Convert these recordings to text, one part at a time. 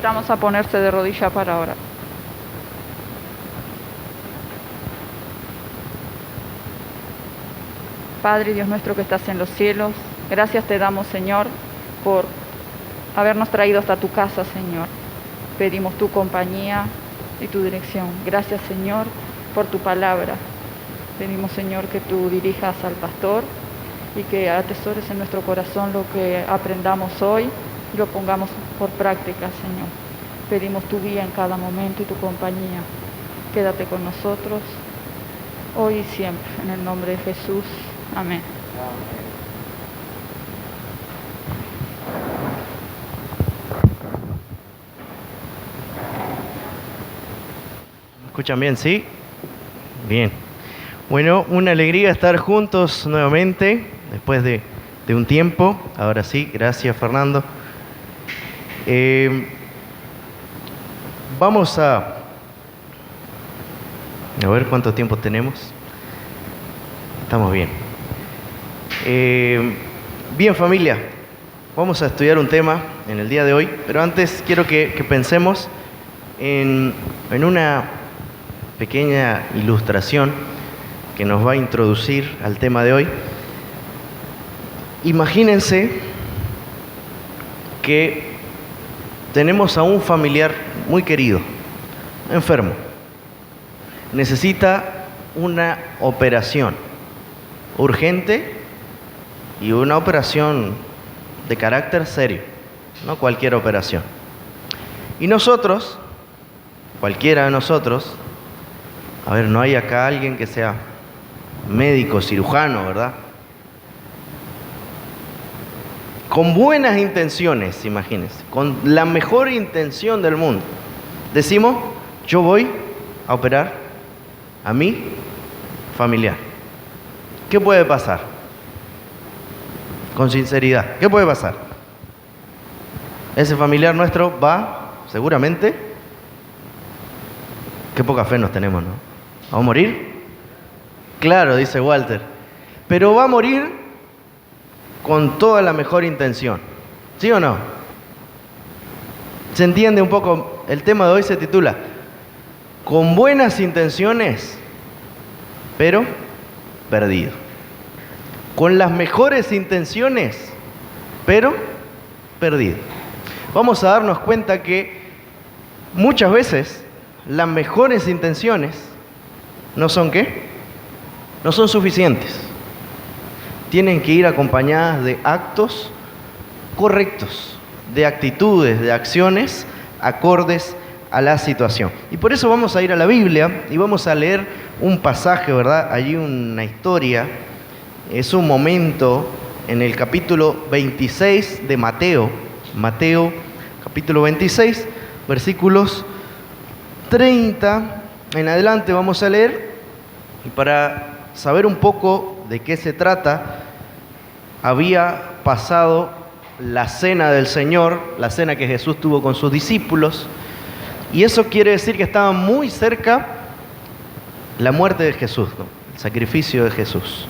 invitamos a ponerse de rodilla para orar. Padre Dios nuestro que estás en los cielos, gracias te damos, Señor, por habernos traído hasta tu casa, Señor. Pedimos tu compañía y tu dirección. Gracias, Señor, por tu palabra. Pedimos, Señor, que tú dirijas al pastor y que atesores en nuestro corazón lo que aprendamos hoy y lo pongamos por práctica, Señor. Pedimos tu guía en cada momento y tu compañía. Quédate con nosotros hoy y siempre. En el nombre de Jesús. Amén. ¿Me escuchan bien? ¿Sí? Bien. Bueno, una alegría estar juntos nuevamente después de un tiempo. Ahora sí, gracias Fernando. Vamos a ver cuánto tiempo tenemos. Estamos bien. Bien familia, vamos a estudiar un tema en el día de hoy, pero antes quiero que pensemos en una pequeña ilustración que nos va a introducir al tema de hoy. Imagínense que tenemos a un familiar muy querido, enfermo, necesita una operación urgente y una operación de carácter serio, no cualquier operación. Y nosotros, cualquiera de nosotros, no hay acá alguien que sea médico, cirujano, ¿verdad? Con buenas intenciones, imagínense, con la mejor intención del mundo, decimos, yo voy a operar a mi familiar. ¿Qué puede pasar? Con sinceridad, ¿qué puede pasar? Ese familiar nuestro va, seguramente, qué poca fe nos tenemos, ¿no? ¿Vamos a morir? Claro, dice Walter, pero va a morir con toda la mejor intención, ¿sí o no? ¿Se entiende un poco? El tema de hoy se titula Con buenas intenciones, pero perdido. Con las mejores intenciones, pero perdido. Vamos a darnos cuenta que muchas veces las mejores intenciones no son ¿qué? No son suficientes. Tienen que ir acompañadas de actos correctos, de actitudes, de acciones acordes a la situación. Y por eso vamos a ir a la Biblia y vamos a leer un pasaje, ¿verdad? Allí una historia. Es un momento en el capítulo 26 de Mateo. Mateo, capítulo 26, versículos 30 en adelante vamos a leer. Y para saber un poco de qué se trata, había pasado la cena del Señor, la cena que Jesús tuvo con sus discípulos. Y eso quiere decir que estaba muy cerca la muerte de Jesús, ¿no? El sacrificio de Jesús.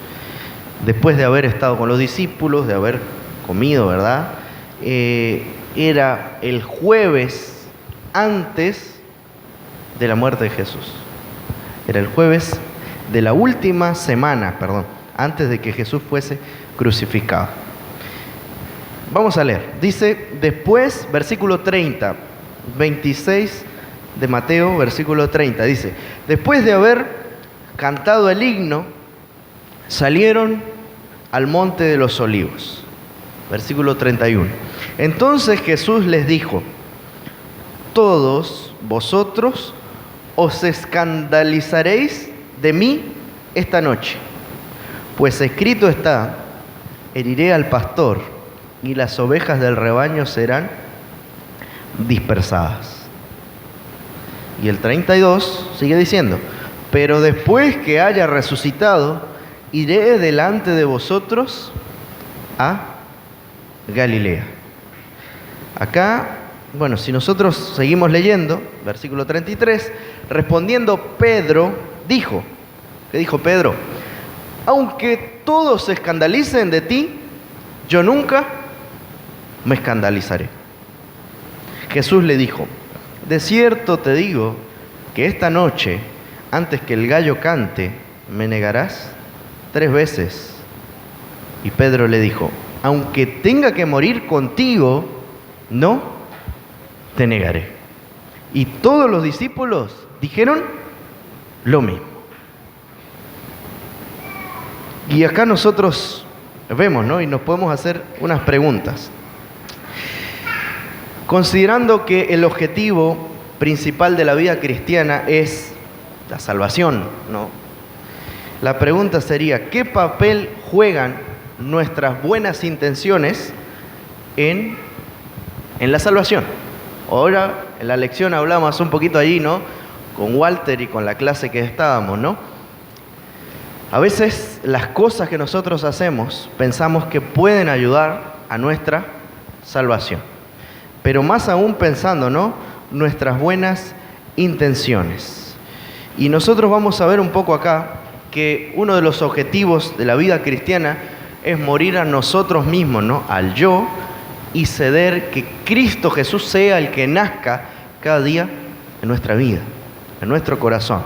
Después de haber estado con los discípulos, de haber comido, ¿verdad? Era el jueves antes de la muerte de Jesús. Era el jueves de la última semana, antes de que Jesús fuese crucificado. Vamos a leer. Dice, después, versículo 30, 26 de Mateo, versículo 30, dice, después de haber cantado el himno, salieron al monte de los olivos. Versículo 31. Entonces Jesús les dijo, todos vosotros os escandalizaréis de mí esta noche, pues escrito está, heriré al pastor y las ovejas del rebaño serán dispersadas. Y el 32 sigue diciendo, pero después que haya resucitado, iré delante de vosotros a Galilea. Acá, si nosotros seguimos leyendo, versículo 33, respondiendo Pedro, dijo, ¿qué dijo Pedro? Aunque todos se escandalicen de ti, yo nunca me escandalizaré. Jesús le dijo: de cierto te digo que esta noche, antes que el gallo cante, me negarás 3 veces. Y Pedro le dijo: aunque tenga que morir contigo, no te negaré. Y todos los discípulos dijeron lo mismo. Y acá nosotros vemos, ¿no? Y nos podemos hacer unas preguntas. Considerando que el objetivo principal de la vida cristiana es la salvación, ¿no? La pregunta sería: ¿qué papel juegan nuestras buenas intenciones en la salvación? Ahora en la lección hablamos un poquito allí, ¿no? Con Walter y con la clase que estábamos, ¿no? A veces las cosas que nosotros hacemos pensamos que pueden ayudar a nuestra salvación. Pero más aún pensando, ¿no? Nuestras buenas intenciones. Y nosotros vamos a ver un poco acá que uno de los objetivos de la vida cristiana es morir a nosotros mismos, ¿no? Al yo, y ceder que Cristo Jesús sea el que nazca cada día en nuestra vida, en nuestro corazón.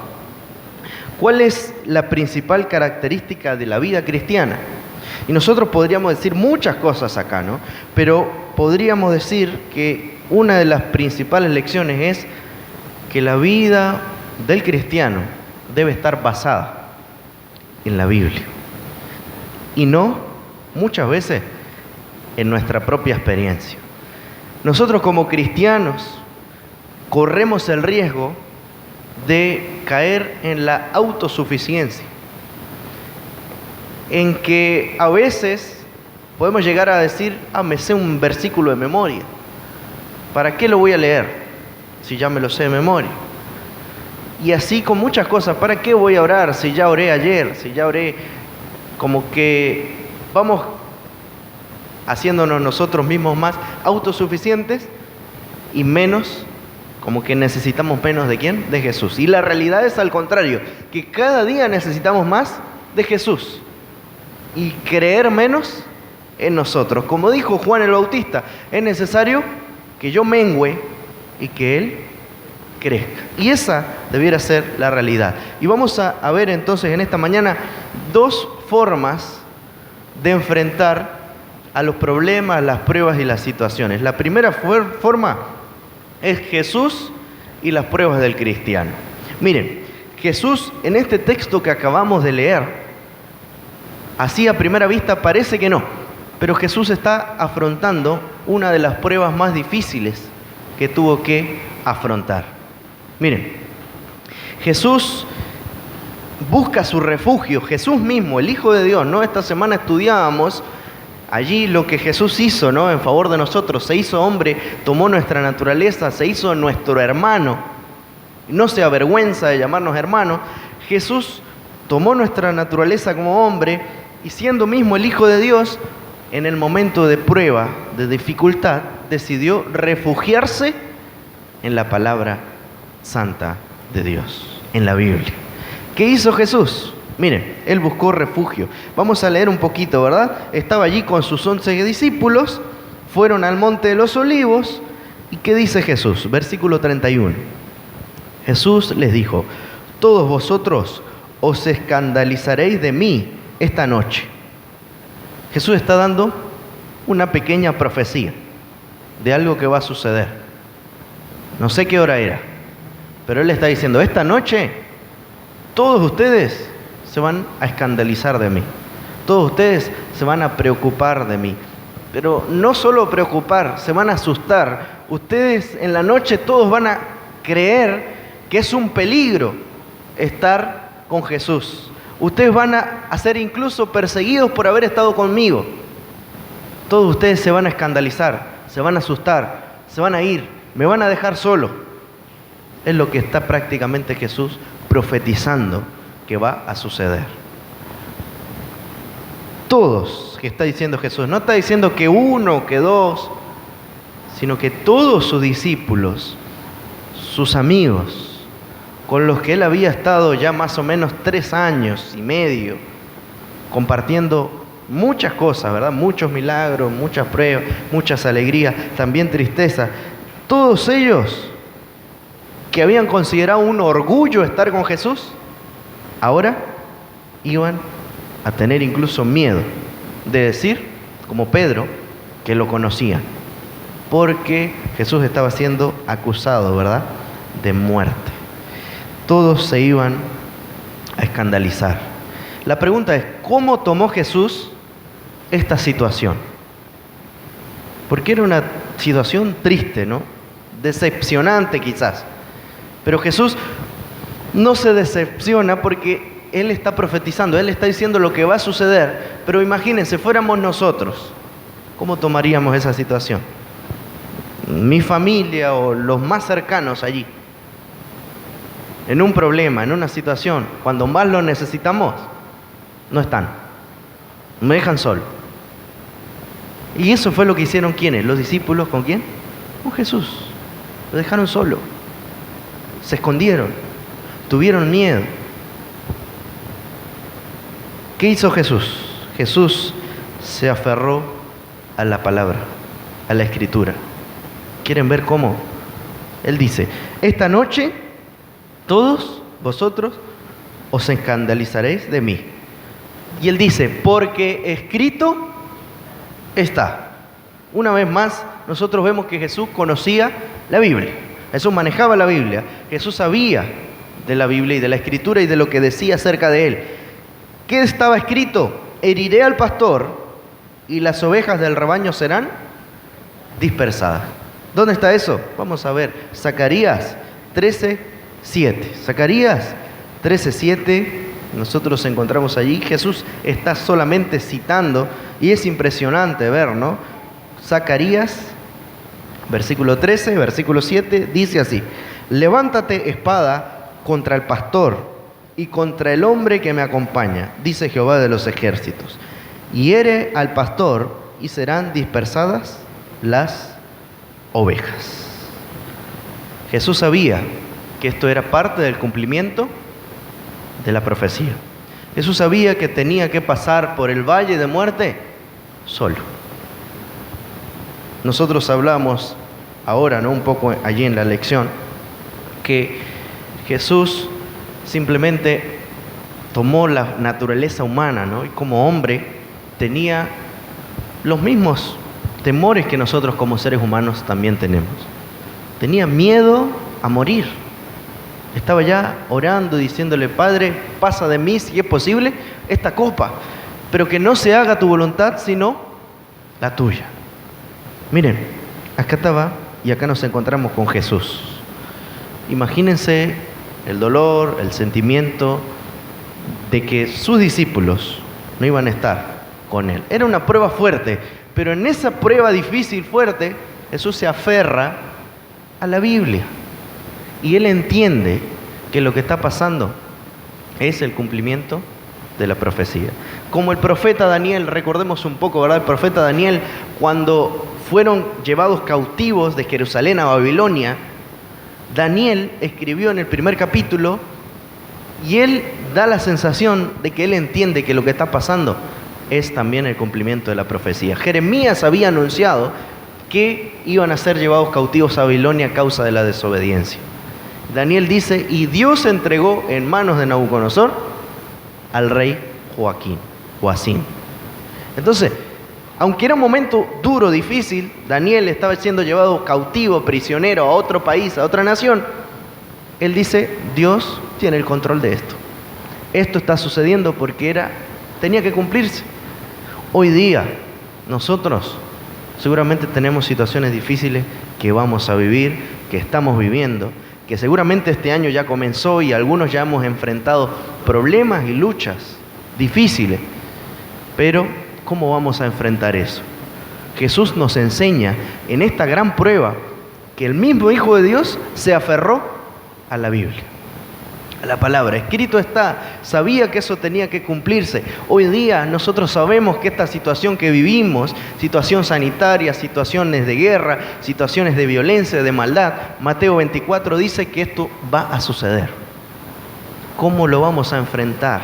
¿Cuál es la principal característica de la vida cristiana? Y nosotros podríamos decir muchas cosas acá, ¿no? Pero podríamos decir que una de las principales lecciones es que la vida del cristiano debe estar basada en la Biblia. Y no, muchas veces, en nuestra propia experiencia. Nosotros como cristianos corremos el riesgo de caer en la autosuficiencia, en que a veces podemos llegar a decir: me sé un versículo de memoria, ¿para qué lo voy a leer si ya me lo sé de memoria? Y así con muchas cosas: ¿para qué voy a orar si ya oré ayer, si ya oré? Como que vamos haciéndonos nosotros mismos más autosuficientes y menos, como que necesitamos menos ¿de quién? De Jesús. Y la realidad es al contrario, que cada día necesitamos más de Jesús y creer menos en nosotros. Como dijo Juan el Bautista, es necesario que yo mengüe y que Él crezca. Y esa debiera ser la realidad. Y vamos a ver entonces en esta mañana 2 formas de enfrentar a los problemas, las pruebas y las situaciones. La primera forma es Jesús y las pruebas del cristiano. Miren, Jesús en este texto que acabamos de leer, así a primera vista parece que no, pero Jesús está afrontando una de las pruebas más difíciles que tuvo que afrontar. Miren, Jesús busca su refugio, Jesús mismo, el Hijo de Dios, ¿no? Esta semana estudiábamos allí lo que Jesús hizo, ¿no? En favor de nosotros. Se hizo hombre, tomó nuestra naturaleza, se hizo nuestro hermano. No se avergüenza de llamarnos hermanos. Jesús tomó nuestra naturaleza como hombre y siendo mismo el Hijo de Dios, en el momento de prueba, de dificultad, decidió refugiarse en la palabra santa de Dios, en la Biblia. ¿Qué hizo Jesús? Miren, Él buscó refugio. Vamos a leer un poquito, ¿verdad? Estaba allí con sus 11 discípulos, fueron al monte de los olivos. ¿Y qué dice Jesús? Versículo 31. Jesús les dijo: todos vosotros os escandalizaréis de mí esta noche. Jesús está dando una pequeña profecía de algo que va a suceder. No sé qué hora era, pero Él está diciendo: esta noche todos ustedes se van a escandalizar de mí. Todos ustedes se van a preocupar de mí. Pero no solo preocupar, se van a asustar. Ustedes en la noche todos van a creer que es un peligro estar con Jesús. Ustedes van a ser incluso perseguidos por haber estado conmigo. Todos ustedes se van a escandalizar, se van a asustar, se van a ir, me van a dejar solo. Es lo que está prácticamente Jesús profetizando que va a suceder. Todos, que está diciendo Jesús, no está diciendo que uno, que dos, sino que todos sus discípulos, sus amigos, con los que Él había estado ya más o menos 3 años y medio, compartiendo muchas cosas, ¿verdad? Muchos milagros, muchas pruebas, muchas alegrías, también tristeza. Todos ellos que habían considerado un orgullo estar con Jesús, ahora iban a tener incluso miedo de decir, como Pedro, que lo conocían, porque Jesús estaba siendo acusado, ¿verdad?, de muerte. Todos se iban a escandalizar. La pregunta es, ¿cómo tomó Jesús esta situación? Porque era una situación triste, ¿no? Decepcionante quizás. Pero Jesús no se decepciona porque Él está profetizando, Él está diciendo lo que va a suceder. Pero imagínense, fuéramos nosotros, ¿cómo tomaríamos esa situación? Mi familia o los más cercanos allí, en un problema, en una situación, cuando más lo necesitamos, no están, me dejan solo. Y eso fue lo que hicieron ¿quiénes? Los discípulos, ¿con quién? Con Jesús. Lo dejaron solo, se escondieron, tuvieron miedo. ¿Qué hizo Jesús? Jesús se aferró a la palabra, a la escritura. ¿Quieren ver cómo? Él dice, esta noche todos vosotros os escandalizaréis de mí. Y Él dice, porque escrito está. Una vez más, nosotros vemos que Jesús conocía la Biblia. Jesús manejaba la Biblia. Jesús sabía de la Biblia y de la escritura y de lo que decía acerca de Él. ¿Qué estaba escrito? Heriré al pastor y las ovejas del rebaño serán dispersadas. ¿Dónde está eso? Vamos a ver. Zacarías 13:7. Zacarías 13:7. Nosotros encontramos allí. Jesús está solamente citando y es impresionante ver, ¿no? Zacarías, versículo 13, versículo 7, dice así: levántate espada contra el pastor y contra el hombre que me acompaña, dice Jehová de los ejércitos. Hiere al pastor y serán dispersadas las ovejas. Jesús sabía que esto era parte del cumplimiento de la profecía. Jesús sabía que tenía que pasar por el valle de muerte solo. Nosotros hablamos ahora, ¿no?, un poco allí en la lección, que Jesús simplemente tomó la naturaleza humana, ¿no?, y como hombre tenía los mismos temores que nosotros como seres humanos también tenemos. Tenía miedo a morir. Estaba ya orando, diciéndole: Padre, pasa de mí, si es posible, esta copa, pero que no se haga tu voluntad, sino la tuya. Miren, acá estaba y acá nos encontramos con Jesús. Imagínense el dolor, el sentimiento de que sus discípulos no iban a estar con Él. Era una prueba fuerte, pero en esa prueba difícil, fuerte, Jesús se aferra a la Biblia. Y Él entiende que lo que está pasando es el cumplimiento de la profecía. Como el profeta Daniel, recordemos un poco, ¿verdad? El profeta Daniel, cuando fueron llevados cautivos de Jerusalén a Babilonia, Daniel escribió en el primer capítulo y él da la sensación de que él entiende que lo que está pasando es también el cumplimiento de la profecía. Jeremías había anunciado que iban a ser llevados cautivos a Babilonia a causa de la desobediencia. Daniel dice: y Dios entregó en manos de Nabucodonosor al rey Joacín. Entonces, aunque era un momento duro, difícil, Daniel estaba siendo llevado cautivo, prisionero a otro país, a otra nación. Él dice: Dios tiene el control de esto. Esto está sucediendo porque tenía que cumplirse. Hoy día, nosotros seguramente tenemos situaciones difíciles que vamos a vivir, que estamos viviendo, que seguramente este año ya comenzó y algunos ya hemos enfrentado problemas y luchas difíciles. Pero, ¿cómo vamos a enfrentar eso? Jesús nos enseña en esta gran prueba que el mismo Hijo de Dios se aferró a la Biblia, a la palabra. Escrito está, sabía que eso tenía que cumplirse. Hoy día nosotros sabemos que esta situación que vivimos, situación sanitaria, situaciones de guerra, situaciones de violencia, de maldad, Mateo 24 dice que esto va a suceder. ¿Cómo lo vamos a enfrentar?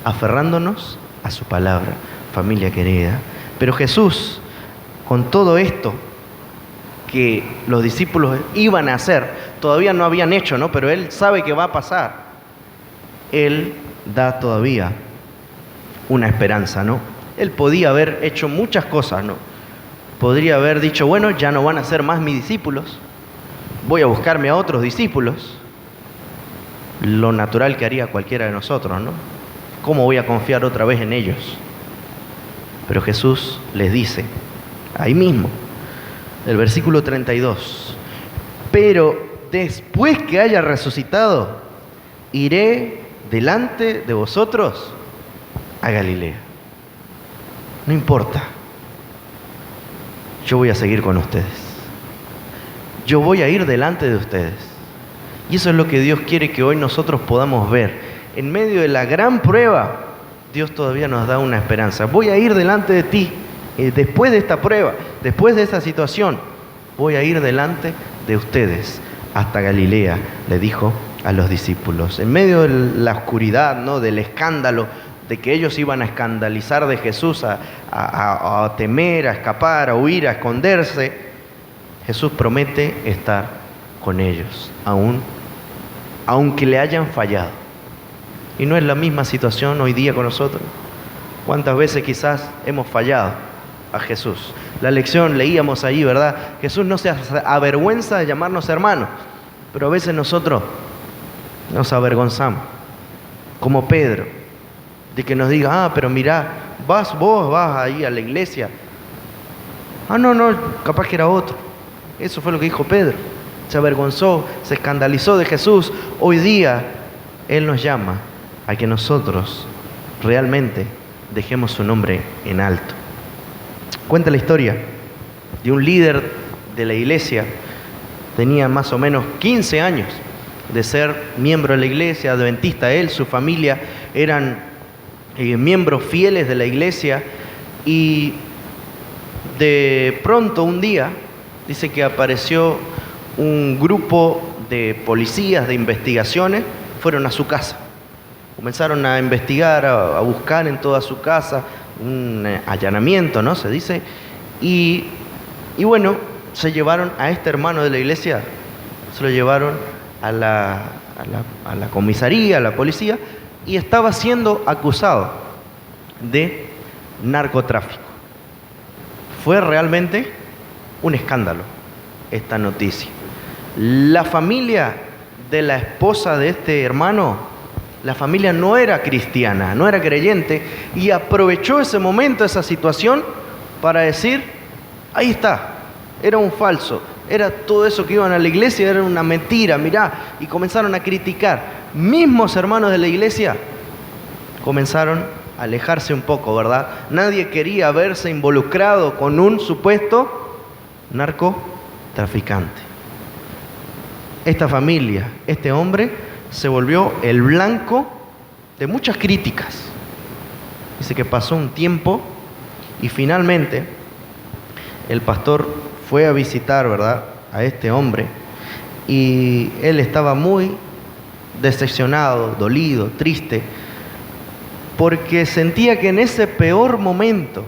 Aferrándonos a su palabra, familia querida. Pero Jesús, con todo esto que los discípulos iban a hacer, todavía no habían hecho, ¿no? Pero Él sabe que va a pasar. Él da todavía una esperanza, ¿no? Él podía haber hecho muchas cosas, ¿no? Podría haber dicho, bueno, ya no van a ser más mis discípulos, voy a buscarme a otros discípulos. Lo natural que haría cualquiera de nosotros, ¿no? ¿Cómo voy a confiar otra vez en ellos? Pero Jesús les dice, ahí mismo, el versículo 32, pero después que haya resucitado, iré delante de vosotros a Galilea. No importa, yo voy a seguir con ustedes. Yo voy a ir delante de ustedes. Y eso es lo que Dios quiere que hoy nosotros podamos ver. En medio de la gran prueba, Dios todavía nos da una esperanza. Voy a ir delante de ti. Después de esta prueba, después de esta situación, voy a ir delante de ustedes hasta Galilea, le dijo a los discípulos. En medio de la oscuridad, ¿no? Del escándalo, de que ellos iban a escandalizar de Jesús, a temer, a escapar, a huir, a esconderse, Jesús promete estar con ellos, aunque le hayan fallado. Y no es la misma situación hoy día con nosotros. ¿Cuántas veces quizás hemos fallado a Jesús? La lección leíamos ahí, ¿verdad? Jesús no se avergüenza de llamarnos hermanos, pero a veces nosotros nos avergonzamos, como Pedro, de que nos diga, pero mirá, vos vas ahí a la iglesia. No, capaz que era otro. Eso fue lo que dijo Pedro. Se avergonzó, se escandalizó de Jesús. Hoy día Él nos llama a que nosotros realmente dejemos su nombre en alto. Cuenta la historia de un líder de la iglesia. Tenía más o menos 15 años de ser miembro de la iglesia adventista. Él, su familia eran miembros fieles de la iglesia, y de pronto un día dice que apareció un grupo de policías de investigaciones, fueron a su casa, comenzaron a investigar, a buscar en toda su casa, un allanamiento, ¿no? Se dice, y bueno, se llevaron a este hermano de la iglesia, se lo llevaron a la comisaría, a la policía, y estaba siendo acusado de narcotráfico. Fue realmente un escándalo esta noticia. La familia de la esposa de este hermano, la familia no era cristiana, no era creyente, y aprovechó ese momento, esa situación, para decir, ahí está, era un falso, era todo eso que iban a la iglesia, era una mentira, mirá, y comenzaron a criticar. Mismos hermanos de la iglesia comenzaron a alejarse un poco, ¿verdad? Nadie quería verse involucrado con un supuesto narcotraficante. Esta familia, este hombre, se volvió el blanco de muchas críticas. Dice que pasó un tiempo y finalmente el pastor fue a visitar, ¿verdad?, a este hombre, y él estaba muy decepcionado, dolido, triste, porque sentía que en ese peor momento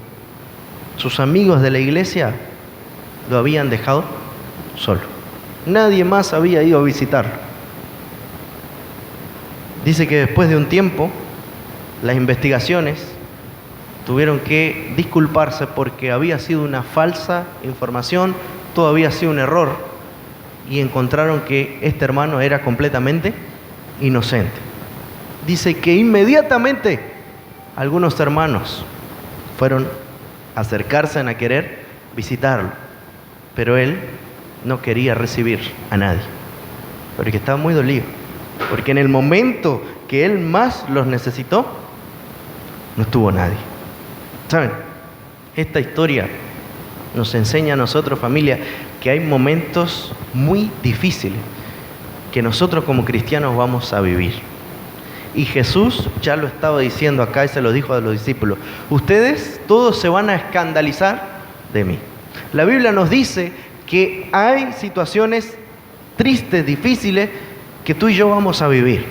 sus amigos de la iglesia lo habían dejado solo. Nadie más había ido a visitarlo. Dice que después de un tiempo, las investigaciones tuvieron que disculparse porque había sido una falsa información, todo había sido un error, y encontraron que este hermano era completamente inocente. Dice que inmediatamente algunos hermanos fueron a acercarse a querer visitarlo, pero él no quería recibir a nadie, porque estaba muy dolido, porque en el momento que él más los necesitó, no estuvo nadie. ¿Saben? Esta historia nos enseña a nosotros, familia, que hay momentos muy difíciles que nosotros como cristianos vamos a vivir. Y Jesús ya lo estaba diciendo acá y se lo dijo a los discípulos: ustedes todos se van a escandalizar de mí. La Biblia nos dice que hay situaciones tristes, difíciles, que tú y yo vamos a vivir.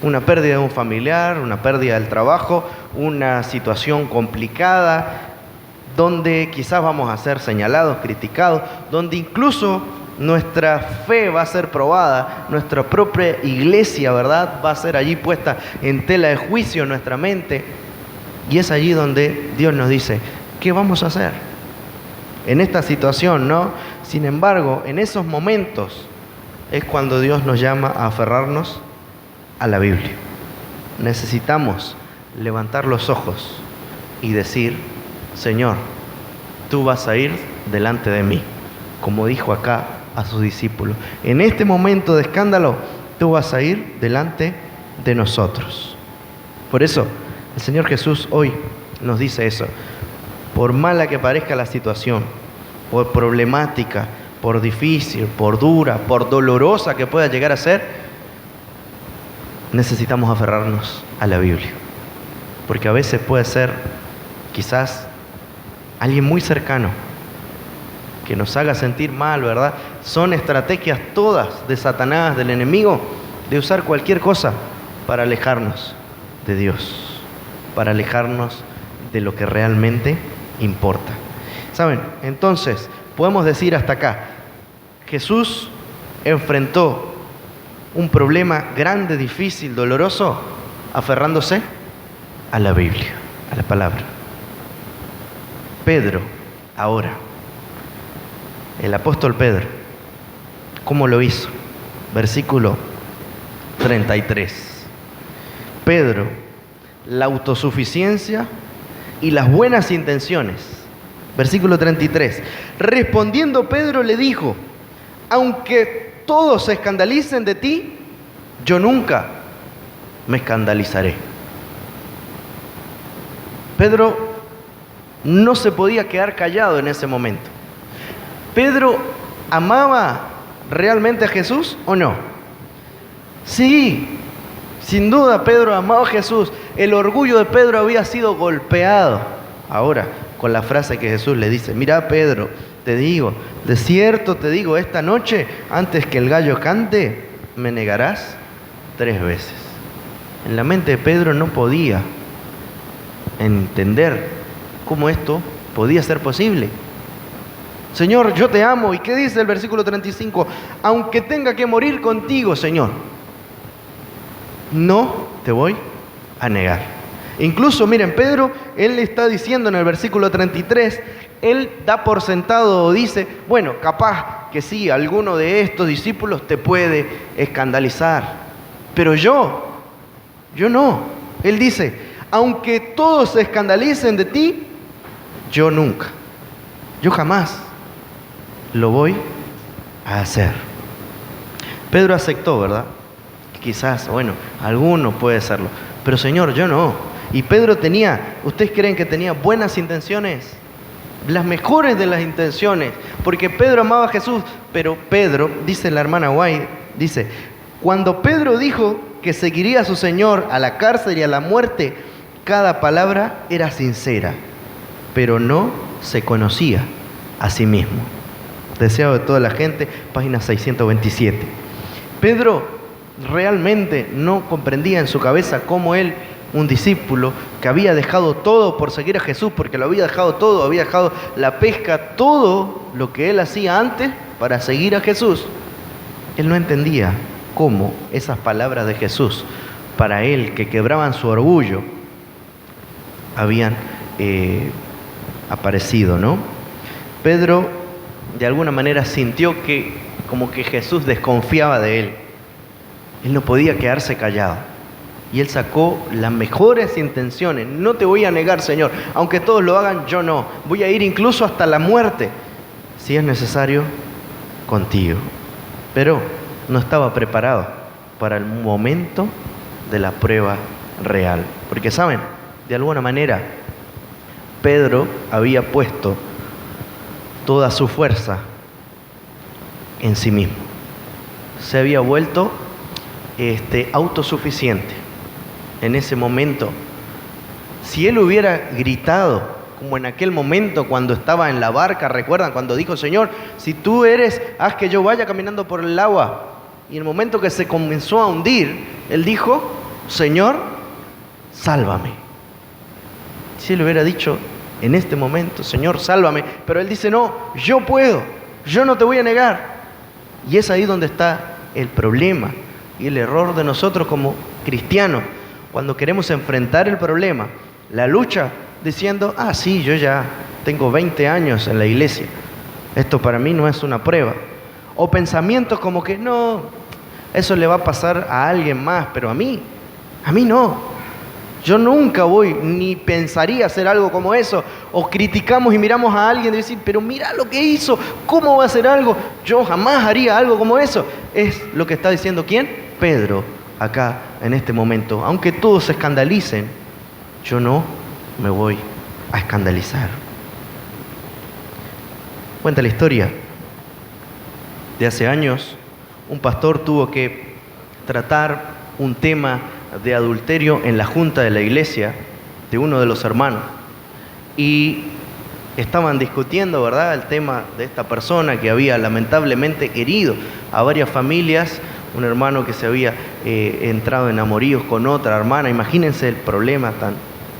Una pérdida de un familiar, una pérdida del trabajo, una situación complicada, donde quizás vamos a ser señalados, criticados, donde incluso nuestra fe va a ser probada, nuestra propia iglesia, ¿verdad?, va a ser allí puesta en tela de juicio en nuestra mente. Y es allí donde Dios nos dice, ¿qué vamos a hacer en esta situación, no? Sin embargo, en esos momentos es cuando Dios nos llama a aferrarnos a la Biblia. Necesitamos levantar los ojos y decir, Señor, tú vas a ir delante de mí, como dijo acá a sus discípulos. En este momento de escándalo, tú vas a ir delante de nosotros. Por eso, el Señor Jesús hoy nos dice eso. Por mala que parezca la situación, por problemática, por difícil, por dura, por dolorosa que pueda llegar a ser, necesitamos aferrarnos a la Biblia. Porque a veces puede ser quizás alguien muy cercano que nos haga sentir mal, ¿verdad? Son estrategias todas de Satanás, del enemigo, de usar cualquier cosa para alejarnos de Dios, para alejarnos de lo que realmente importa. ¿Saben? Entonces, podemos decir hasta acá, Jesús enfrentó un problema grande, difícil, doloroso, aferrándose a la Biblia, a la palabra. Pedro, ahora, el apóstol Pedro, ¿cómo lo hizo? Versículo 33. Pedro, la autosuficiencia y las buenas intenciones. Versículo 33. Respondiendo Pedro le dijo, aunque todos se escandalicen de ti, yo nunca me escandalizaré. Pedro no se podía quedar callado en ese momento. ¿Pedro amaba realmente a Jesús o no? Sí, sin duda Pedro amaba a Jesús. El orgullo de Pedro había sido golpeado. Ahora, con la frase que Jesús le dice, mira Pedro, te digo, de cierto te digo, esta noche, antes que el gallo cante, me negarás 3 veces. En la mente de Pedro no podía entender cómo esto podía ser posible. Señor, yo te amo. ¿Y qué dice el versículo 35? Aunque tenga que morir contigo, Señor, no te voy a negar. Incluso, miren, Pedro, él le está diciendo en el versículo 33, él da por sentado o dice, bueno, capaz que sí, alguno de estos discípulos te puede escandalizar, pero yo no. Él dice, aunque todos se escandalicen de ti, yo nunca, yo jamás lo voy a hacer. Pedro aceptó, ¿verdad? Quizás, bueno, alguno puede serlo, pero Señor, yo no. Y Pedro tenía, ¿ustedes creen que tenía buenas intenciones? Las mejores de las intenciones, porque Pedro amaba a Jesús, pero Pedro, dice la hermana White, dice, cuando Pedro dijo que seguiría a su Señor a la cárcel y a la muerte, cada palabra era sincera, pero no se conocía a sí mismo. Deseo de toda la gente, página 627. Pedro realmente no comprendía en su cabeza cómo él, un discípulo que había dejado todo por seguir a Jesús, porque lo había dejado todo, había dejado la pesca, todo lo que él hacía antes para seguir a Jesús, él no entendía cómo esas palabras de Jesús, para él, que quebraban su orgullo, habían aparecido, ¿no? Pedro de alguna manera sintió que como que Jesús desconfiaba de él. Él no podía quedarse callado. Y él sacó las mejores intenciones. No te voy a negar, Señor. Aunque todos lo hagan, yo no. Voy a ir incluso hasta la muerte, si es necesario, contigo. Pero no estaba preparado para el momento de la prueba real. Porque, ¿saben? De alguna manera, Pedro había puesto toda su fuerza en sí mismo. Se había vuelto autosuficiente en ese momento. Si él hubiera gritado, como en aquel momento cuando estaba en la barca, ¿recuerdan? Cuando dijo, Señor, si tú eres, haz que yo vaya caminando por el agua. Y en el momento que se comenzó a hundir, él dijo, Señor, sálvame. Si él hubiera dicho, en este momento, Señor, sálvame. Pero él dice, no, yo puedo, yo no te voy a negar. Y es ahí donde está el problema y el error de nosotros como cristianos, cuando queremos enfrentar el problema, la lucha, diciendo, sí, yo ya tengo 20 años en la iglesia, esto para mí no es una prueba. O pensamientos como que, no, eso le va a pasar a alguien más, pero a mí no. Yo nunca voy, ni pensaría hacer algo como eso. O criticamos y miramos a alguien y decir, pero mira lo que hizo, ¿cómo va a hacer algo? Yo jamás haría algo como eso. Es lo que está diciendo ¿quién? Pedro, acá en este momento. Aunque todos se escandalicen, yo no me voy a escandalizar. Cuenta la historia de hace años, un pastor tuvo que tratar un tema de adulterio en la junta de la iglesia de uno de los hermanos. Y estaban discutiendo, ¿verdad?, el tema de esta persona que había lamentablemente herido a varias familias, un hermano que se había entrado en amoríos con otra hermana. Imagínense el problema tan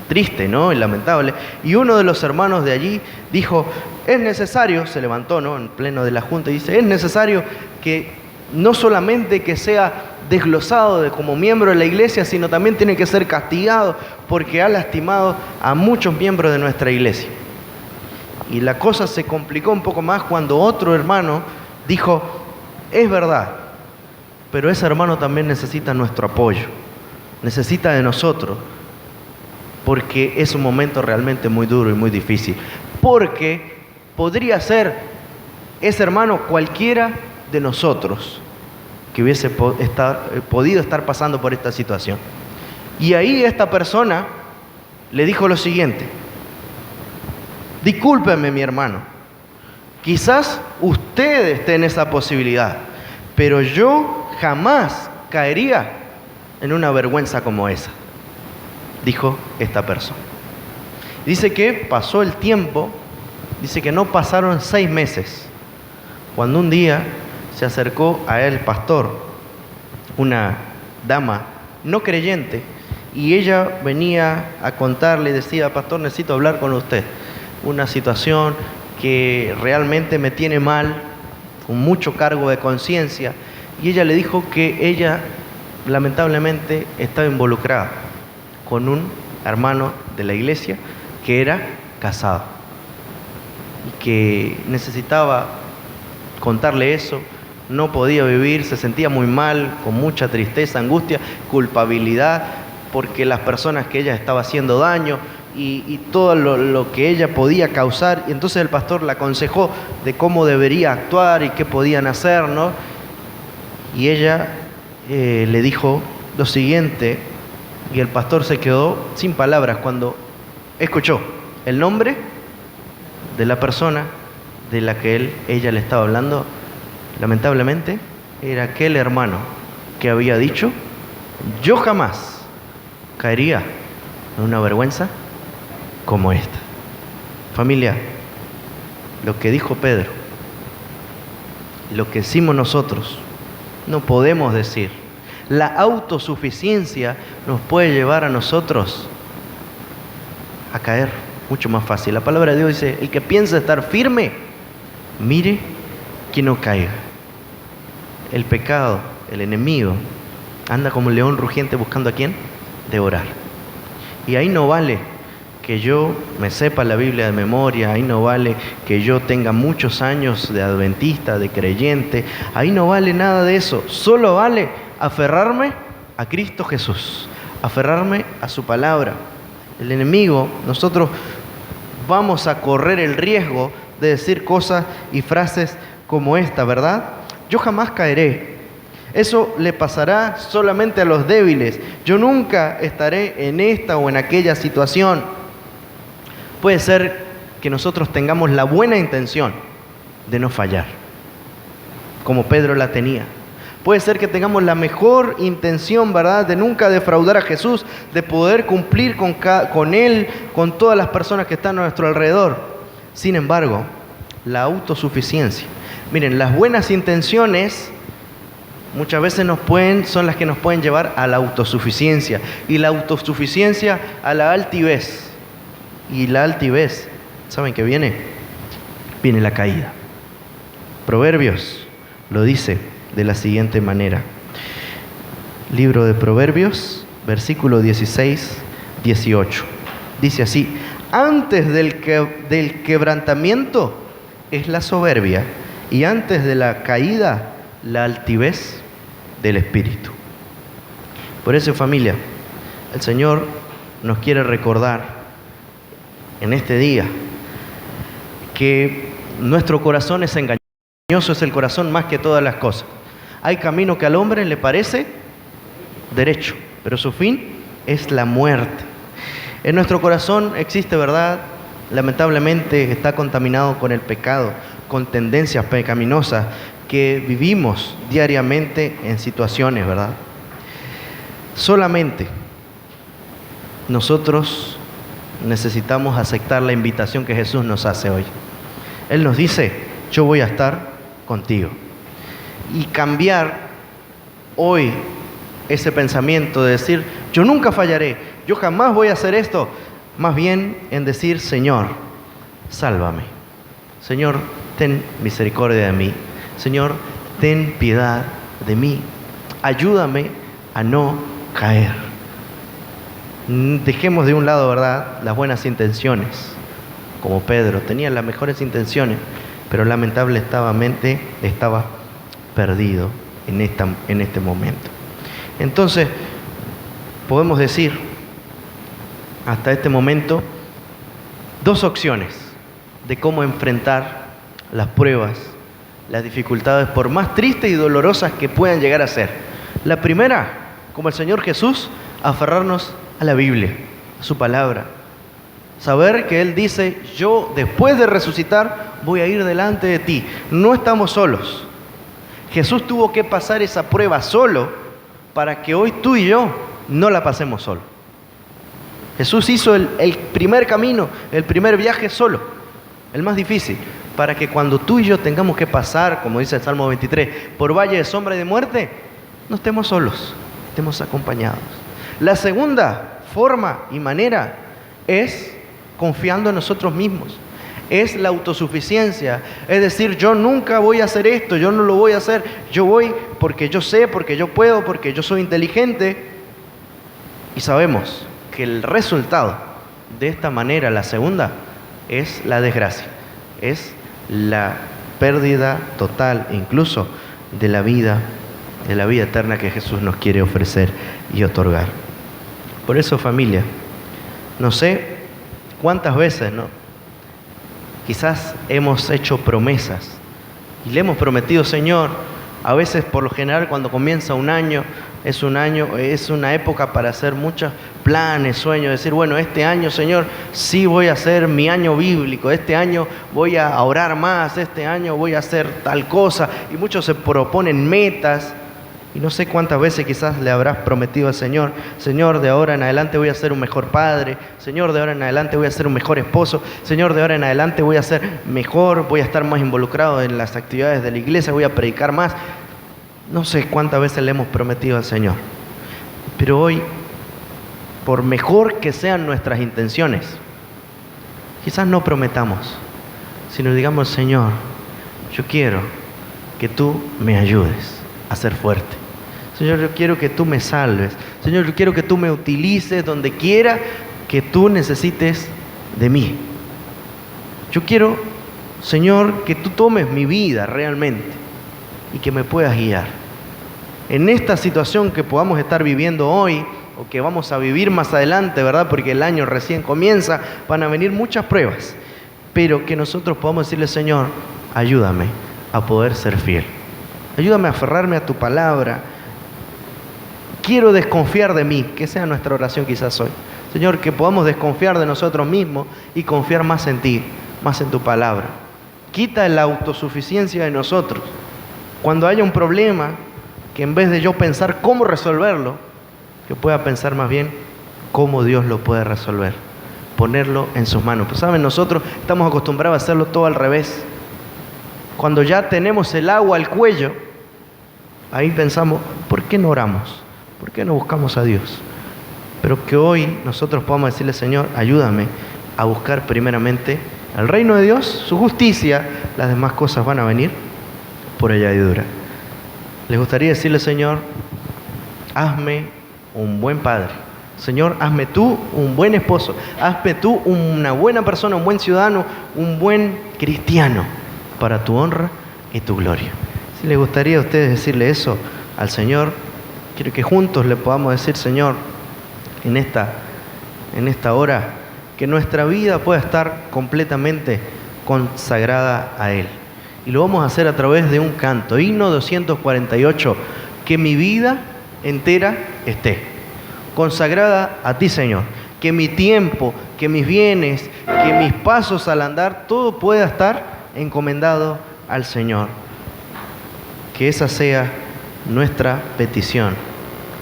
triste, ¿no?, y lamentable. Y uno de los hermanos de allí dijo, es necesario, se levantó, ¿no?, en pleno de la junta y dice, es necesario que no solamente que sea desglosado como miembro de la iglesia, sino también tiene que ser castigado porque ha lastimado a muchos miembros de nuestra iglesia. Y la cosa se complicó un poco más cuando otro hermano dijo, es verdad, pero ese hermano también necesita nuestro apoyo, necesita de nosotros, porque es un momento realmente muy duro y muy difícil. Porque podría ser ese hermano cualquiera de nosotros que hubiese podido estar pasando por esta situación. Y ahí esta persona le dijo lo siguiente, discúlpeme mi hermano, quizás usted esté en esa posibilidad, pero yo jamás caería en una vergüenza como esa, dijo esta persona. Dice que pasó el tiempo, dice que no pasaron 6 meses, cuando un día se acercó a él pastor, una dama no creyente, y ella venía a contarle y decía, pastor, necesito hablar con usted, una situación que realmente me tiene mal, con mucho cargo de conciencia. Y ella le dijo que ella lamentablemente estaba involucrada con un hermano de la iglesia que era casado y que necesitaba contarle eso. No podía vivir, se sentía muy mal, con mucha tristeza, angustia, culpabilidad, porque las personas que ella estaba haciendo daño y todo lo que ella podía causar. Y entonces el pastor la aconsejó de cómo debería actuar y qué podían hacer, ¿no? Y ella le dijo lo siguiente, y el pastor se quedó sin palabras cuando escuchó el nombre de la persona de la que ella le estaba hablando. Lamentablemente era aquel hermano que había dicho, yo jamás caería en una vergüenza como esta. Familia, lo que dijo Pedro, lo que decimos nosotros, no podemos decir. La autosuficiencia nos puede llevar a nosotros a caer mucho más fácil. La palabra de Dios dice, el que piensa estar firme, mire que no caiga. El pecado, el enemigo, anda como un león rugiente buscando a quién devorar. Y ahí no vale que yo me sepa la Biblia de memoria, ahí no vale que yo tenga muchos años de adventista, de creyente, ahí no vale nada de eso. Solo vale aferrarme a Cristo Jesús, aferrarme a su palabra. El enemigo, nosotros vamos a correr el riesgo de decir cosas y frases como esta, ¿verdad? Yo jamás caeré. Eso le pasará solamente a los débiles. Yo nunca estaré en esta o en aquella situación. Puede ser que nosotros tengamos la buena intención de no fallar, como Pedro la tenía. Puede ser que tengamos la mejor intención, ¿verdad?, de nunca defraudar a Jesús, de poder cumplir con Él, con todas las personas que están a nuestro alrededor. Sin embargo, la autosuficiencia. Miren, las buenas intenciones muchas veces son las que nos pueden llevar a la autosuficiencia, y la autosuficiencia a la altivez. y la altivez, ¿saben qué viene? Viene la caída. Proverbios lo dice de la siguiente manera. Libro de Proverbios, versículo 16, 18. Dice así: antes del quebrantamiento es la soberbia, y antes de la caída la altivez del espíritu. Por eso, familia, el Señor nos quiere recordar en este día que nuestro corazón es engañoso, es el corazón más que todas las cosas. Hay camino que al hombre le parece derecho, pero su fin es la muerte. En nuestro corazón existe, ¿verdad? Lamentablemente está contaminado con el pecado, con tendencias pecaminosas que vivimos diariamente en situaciones, ¿verdad? Solamente nosotros necesitamos aceptar la invitación que Jesús nos hace hoy. Él nos dice: yo voy a estar contigo. Y cambiar hoy ese pensamiento de decir: yo nunca fallaré, yo jamás voy a hacer esto, más bien en decir: Señor, sálvame. Señor, ten misericordia de mí. Señor, ten piedad de mí. Ayúdame a no caer. Dejemos de un lado, ¿verdad?, las buenas intenciones. Como Pedro, tenía las mejores intenciones, pero lamentablemente estaba perdido en este momento. Entonces, podemos decir hasta este momento dos opciones de cómo enfrentar las pruebas, las dificultades, por más tristes y dolorosas que puedan llegar a ser. La primera, como el Señor Jesús, aferrarnos a la Biblia, a su palabra. Saber que Él dice: yo después de resucitar voy a ir delante de ti. No estamos solos. Jesús tuvo que pasar esa prueba solo para que hoy tú y yo no la pasemos solo. Jesús hizo el primer camino, el primer viaje solo, el más difícil, para que cuando tú y yo tengamos que pasar, como dice el Salmo 23, por valle de sombra y de muerte, no estemos solos, estemos acompañados. La segunda forma y manera es confiando en nosotros mismos. Es la autosuficiencia, es decir: yo nunca voy a hacer esto, yo no lo voy a hacer, yo voy porque yo sé, porque yo puedo, porque yo soy inteligente. Y sabemos que el resultado de esta manera, la segunda, es la desgracia, es la pérdida total incluso de la vida eterna que Jesús nos quiere ofrecer y otorgar. Por eso, familia, no sé cuántas veces, ¿no?, quizás hemos hecho promesas y le hemos prometido: Señor, a veces, por lo general, cuando comienza un año, es una época para hacer muchos planes, sueños, decir: bueno, este año, Señor, sí voy a hacer mi año bíblico, este año voy a orar más, este año voy a hacer tal cosa, y muchos se proponen metas. Y no sé cuántas veces quizás le habrás prometido al Señor: Señor, de ahora en adelante voy a ser un mejor padre, Señor, de ahora en adelante voy a ser un mejor esposo, Señor, de ahora en adelante voy a ser mejor, voy a estar más involucrado en las actividades de la iglesia, voy a predicar más. No sé cuántas veces le hemos prometido al Señor. Pero hoy, por mejor que sean nuestras intenciones, quizás no prometamos, sino digamos: Señor, yo quiero que tú me ayudes a ser fuerte. Señor, yo quiero que tú me salves. Señor, yo quiero que tú me utilices donde quiera que tú necesites de mí. Yo quiero, Señor, que tú tomes mi vida realmente y que me puedas guiar. En esta situación que podamos estar viviendo hoy o que vamos a vivir más adelante, ¿verdad?, porque el año recién comienza, van a venir muchas pruebas, pero que nosotros podamos decirle: Señor, ayúdame a poder ser fiel. Ayúdame a aferrarme a tu palabra. Quiero desconfiar de mí, que sea nuestra oración quizás hoy. Señor, que podamos desconfiar de nosotros mismos y confiar más en ti, más en tu palabra. Quita la autosuficiencia de nosotros. Cuando haya un problema, que en vez de yo pensar cómo resolverlo, que pueda pensar más bien cómo Dios lo puede resolver. Ponerlo en sus manos. Pues saben, nosotros estamos acostumbrados a hacerlo todo al revés. Cuando ya tenemos el agua al cuello, ahí pensamos: ¿por qué no oramos? ¿Por qué no buscamos a Dios? Pero que hoy nosotros podamos decirle: Señor, ayúdame a buscar primeramente el reino de Dios, su justicia, las demás cosas van a venir por añadidura. Les gustaría decirle, Señor, hazme un buen padre. Señor, hazme tú un buen esposo. Hazme tú una buena persona, un buen ciudadano, un buen cristiano, para tu honra y tu gloria. Si les gustaría a ustedes decirle eso al Señor, quiero que juntos le podamos decir, Señor, en esta hora, que nuestra vida pueda estar completamente consagrada a Él. Y lo vamos a hacer a través de un canto, himno 248, que mi vida entera esté consagrada a ti, Señor. Que mi tiempo, que mis bienes, que mis pasos al andar, todo pueda estar encomendado al Señor. Que esa sea nuestra petición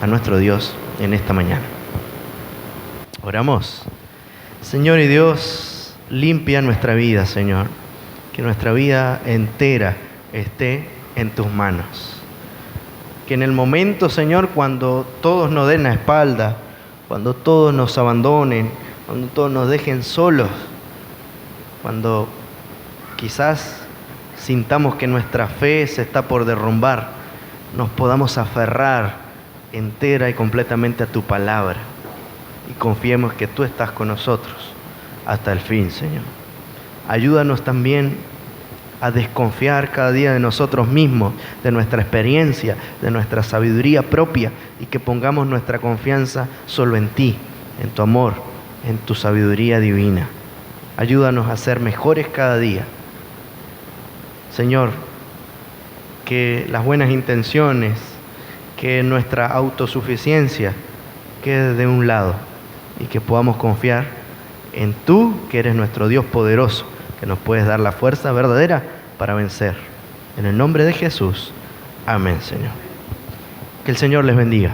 a nuestro Dios en esta mañana. Oramos. Señor y Dios, limpia nuestra vida, Señor. Que nuestra vida entera esté en tus manos. Que en el momento, Señor, cuando todos nos den la espalda, cuando todos nos abandonen, cuando todos nos dejen solos, cuando quizás sintamos que nuestra fe se está por derrumbar, nos podamos aferrar entera y completamente a tu palabra y confiemos que tú estás con nosotros hasta el fin, Señor. Ayúdanos también a desconfiar cada día de nosotros mismos, de nuestra experiencia, de nuestra sabiduría propia, y que pongamos nuestra confianza solo en ti, en tu amor, en tu sabiduría divina. Ayúdanos a ser mejores cada día. Señor, que las buenas intenciones, que nuestra autosuficiencia quede de un lado y que podamos confiar en tú, que eres nuestro Dios poderoso, que nos puedes dar la fuerza verdadera para vencer. En el nombre de Jesús. Amén, Señor. Que el Señor les bendiga.